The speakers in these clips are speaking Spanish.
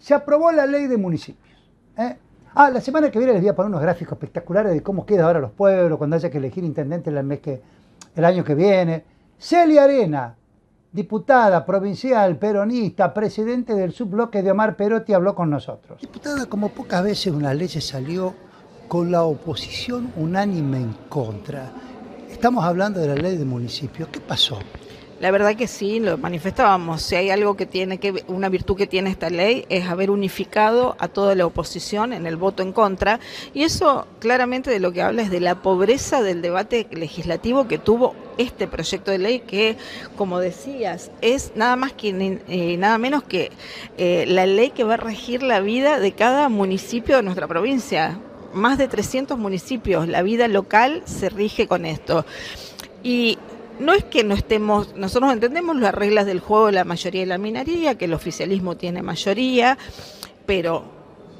Se aprobó la ley de municipios. La semana que viene les voy a poner unos gráficos espectaculares de cómo queda ahora los pueblos, cuando haya que elegir intendente el año que viene. Celia Arena, diputada provincial, peronista, presidente del subbloque de Omar Perotti, habló con nosotros. Diputada, como pocas veces una ley se salió con la oposición unánime en contra. Estamos hablando de la ley de municipios. ¿Qué pasó? La verdad que sí, lo manifestábamos. Si hay algo una virtud que tiene esta ley es haber unificado a toda la oposición en el voto en contra. Y eso claramente de lo que habla es de la pobreza del debate legislativo que tuvo este proyecto de ley que, como decías, es nada más que nada menos que la ley que va a regir la vida de cada municipio de nuestra provincia. Más de 300 municipios, la vida local se rige con esto. Y no es que nosotros entendemos las reglas del juego de la mayoría y la minoría, que el oficialismo tiene mayoría, pero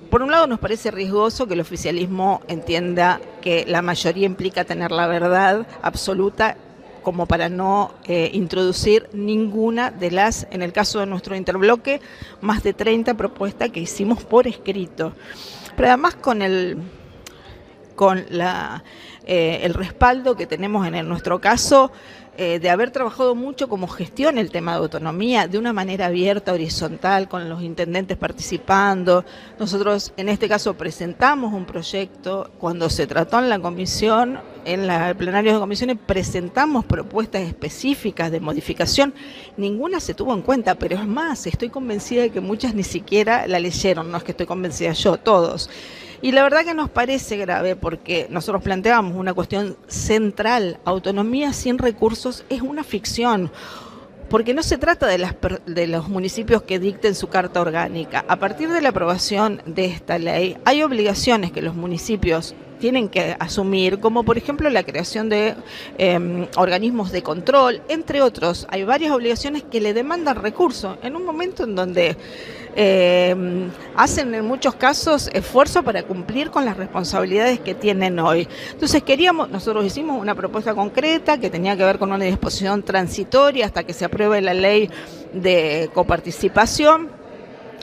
por un lado nos parece riesgoso que el oficialismo entienda que la mayoría implica tener la verdad absoluta, como para no introducir ninguna de las, en el caso de nuestro interbloque, más de 30 propuestas que hicimos por escrito. Pero además con el respaldo que tenemos en nuestro caso, de haber trabajado mucho como gestión el tema de autonomía, de una manera abierta, horizontal, con los intendentes participando. Nosotros en este caso presentamos un proyecto, cuando se trató en la comisión, en el plenario de comisiones, presentamos propuestas específicas de modificación, ninguna se tuvo en cuenta, pero es más, estoy convencida de que muchas ni siquiera la leyeron, no es que estoy convencida yo, todos. Y la verdad que nos parece grave porque nosotros planteamos una cuestión central, autonomía sin recursos es una ficción, porque no se trata de los municipios que dicten su carta orgánica. A partir de la aprobación de esta ley hay obligaciones que los municipios tienen que asumir, como por ejemplo la creación de organismos de control, entre otros. Hay varias obligaciones que le demandan recursos en un momento en donde hacen en muchos casos esfuerzo para cumplir con las responsabilidades que tienen hoy. Entonces nosotros hicimos una propuesta concreta que tenía que ver con una disposición transitoria hasta que se apruebe la ley de coparticipación,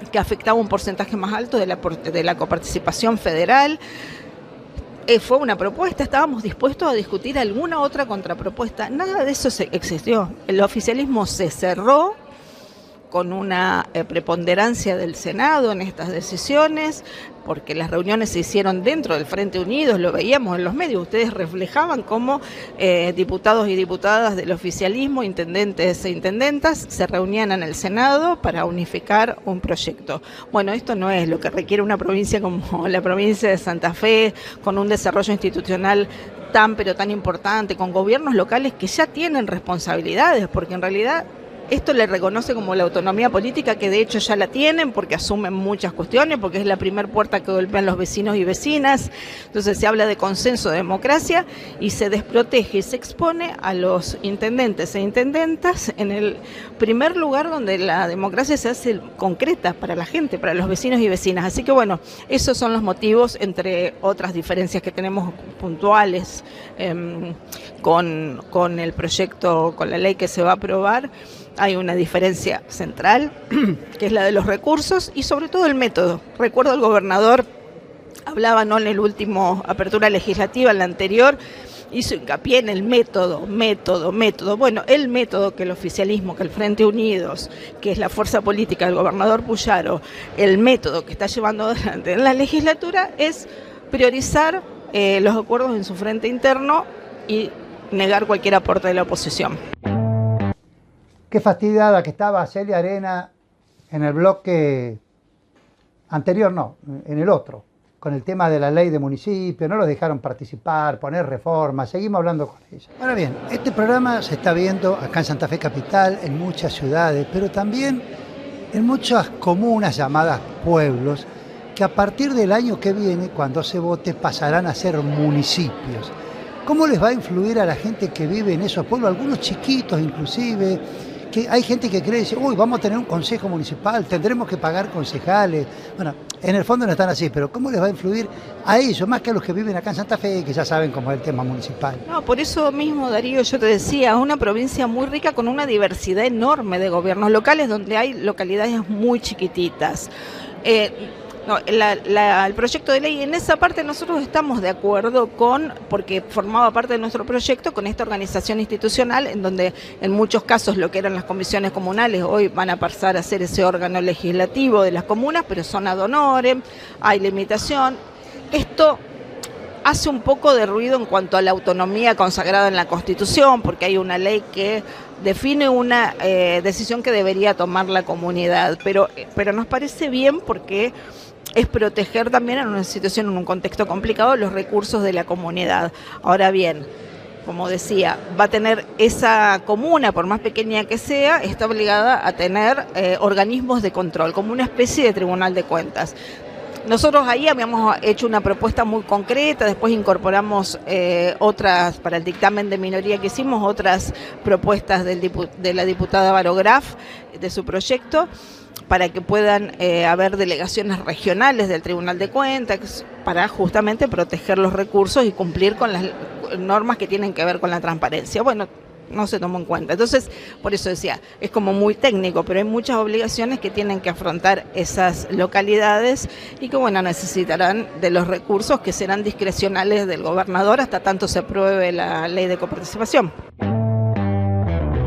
que afectaba un porcentaje más alto de la coparticipación federal. Fue una propuesta, estábamos dispuestos a discutir alguna otra contrapropuesta, nada de eso existió. El oficialismo se cerró con una preponderancia del Senado en estas decisiones, porque las reuniones se hicieron dentro del Frente Unido, lo veíamos en los medios, ustedes reflejaban cómo diputados y diputadas del oficialismo, intendentes e intendentas, se reunían en el Senado para unificar un proyecto. Bueno, esto no es lo que requiere una provincia como la provincia de Santa Fe, con un desarrollo institucional tan importante, con gobiernos locales que ya tienen responsabilidades, porque en realidad esto le reconoce como la autonomía política, que de hecho ya la tienen porque asumen muchas cuestiones, porque es la primera puerta que golpean los vecinos y vecinas. Entonces se habla de consenso, de democracia, y se desprotege y se expone a los intendentes e intendentas en el primer lugar donde la democracia se hace concreta para la gente, para los vecinos y vecinas. Así que bueno, esos son los motivos, entre otras diferencias que tenemos puntuales con el proyecto, con la ley que se va a aprobar. Hay una diferencia central, que es la de los recursos y sobre todo el método. Recuerdo el gobernador, hablaba no en el último apertura legislativa, en la anterior, hizo hincapié en el método. Bueno, el método que el oficialismo, que el Frente Unidos, que es la fuerza política del gobernador Puyaro, el método que está llevando adelante en la legislatura es priorizar los acuerdos en su frente interno y negar cualquier aporte de la oposición. Qué fastidiada que estaba Celia Arena en el bloque anterior, no, en el otro, con el tema de la ley de municipio, no lo dejaron participar, poner reformas, seguimos hablando con ella. Ahora bien, este programa se está viendo acá en Santa Fe Capital, en muchas ciudades, pero también en muchas comunas llamadas pueblos, que a partir del año que viene, cuando se vote, pasarán a ser municipios. ¿Cómo les va a influir a la gente que vive en esos pueblos, algunos chiquitos inclusive? Que hay gente que cree, dice, uy, vamos a tener un consejo municipal, tendremos que pagar concejales. Bueno, en el fondo no están así, pero ¿cómo les va a influir a ellos, más que a los que viven acá en Santa Fe, que ya saben cómo es el tema municipal? No, por eso mismo, Darío, yo te decía, es una provincia muy rica con una diversidad enorme de gobiernos locales, donde hay localidades muy chiquititas. No, el proyecto de ley, en esa parte nosotros estamos de acuerdo porque formaba parte de nuestro proyecto, con esta organización institucional, en donde en muchos casos lo que eran las comisiones comunales hoy van a pasar a ser ese órgano legislativo de las comunas, pero son ad honorem, hay limitación. Esto hace un poco de ruido en cuanto a la autonomía consagrada en la Constitución, porque hay una ley que define una decisión que debería tomar la comunidad, pero nos parece bien porque es proteger también en una situación, en un contexto complicado, los recursos de la comunidad. Ahora bien, como decía, va a tener esa comuna, por más pequeña que sea, está obligada a tener organismos de control, como una especie de tribunal de cuentas. Nosotros ahí habíamos hecho una propuesta muy concreta, después incorporamos otras, para el dictamen de minoría que hicimos, otras propuestas de la diputada Varo Graf, de su proyecto, para que puedan haber delegaciones regionales del Tribunal de Cuentas, para justamente proteger los recursos y cumplir con las normas que tienen que ver con la transparencia. Bueno, no se tomó en cuenta. Entonces, por eso decía, es como muy técnico, pero hay muchas obligaciones que tienen que afrontar esas localidades y que, bueno, necesitarán de los recursos que serán discrecionales del gobernador hasta tanto se apruebe la ley de coparticipación.